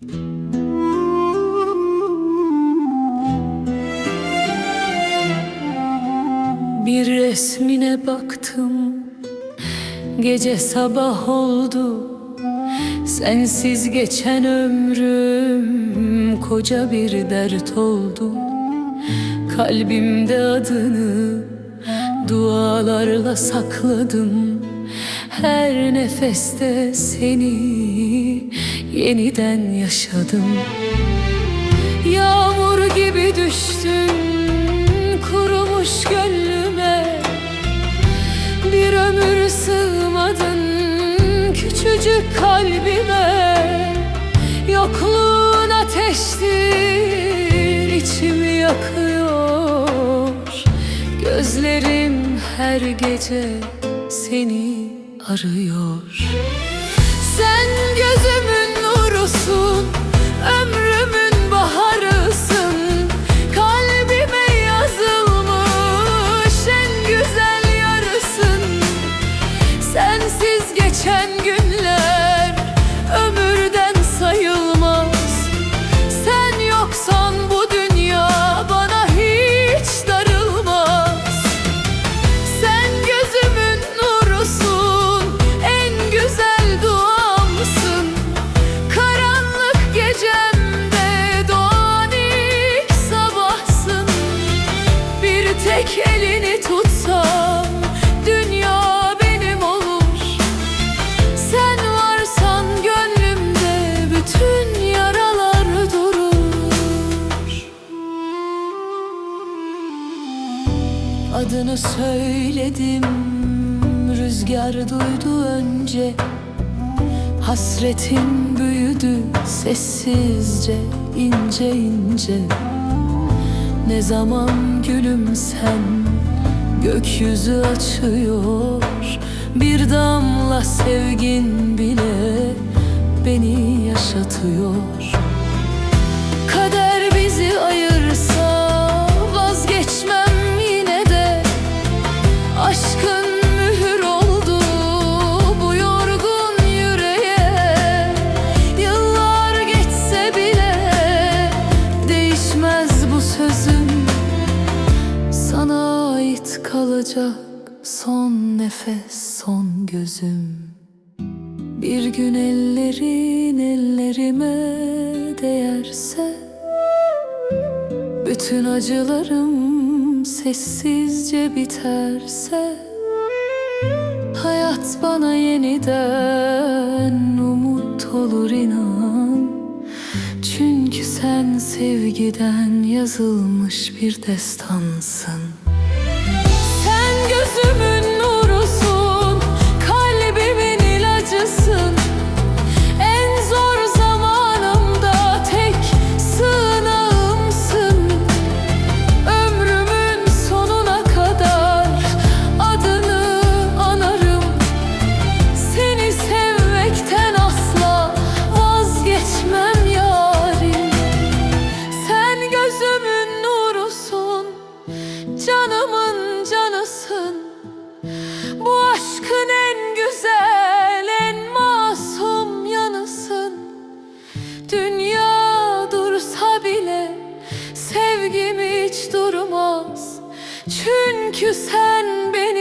Bir resmine baktım, gece sabah oldu. Sensiz geçen ömrüm koca bir dert oldu. Kalbimde adını dualarla sakladım. Her nefeste seni yeniden yaşadım. Yağmur gibi düştün kurumuş gönlüme. Bir ömür sığmadın küçücük kalbime. Yokluğun ateştir, içimi yakıyor. Gözlerim her gece seni arıyor. Sen gözümün nurusun, ömrümün baharısın. Kalbime yazılmış en güzel yarısın. Sensiz geçen günler ömürden sayılmaz. Sen yoksan bu dünya bana hiç darılmaz. Sen gözümün nurusun, en güzel duamsın. Karanlık gecemde doğan ilk sabahsın. Bir tek elini tutsam dünya benim olur. Sen varsan gönlümde bütün yaralar durur. Adını söyledim, rüzgar duydu önce. Hasretim büyüdü sessizce, ince ince. Ne zaman gülüm sen gökyüzü açıyor. Bir damla sevgin bile beni yaşatıyor. Kader bizi ayırsa vazgeçmem yine de. Aşkın mühür oldu bu yorgun yüreğe. Yıllar geçse bile değişmez bu sözüm. Sana ait kalacak son nefes, son gözüm. Bir gün ellerin ellerime değerse, bütün acılarım sessizce biterse, hayat bana yeniden umut olur inan. Çünkü sen sevgiden yazılmış bir destansın. Sen gözümün nurusun, kalbimin ilacısın. En zor zamanımda tek sığınağımsın. Ömrümün sonuna kadar adını anarım. Seni sevmekten asla vazgeçmem yarim. Sen gözümün nurusun, canımın canısın. Bu aşkın en güzel, en masum yanısın. Dünya dursa bile sevgim hiç durmaz. Çünkü sen benim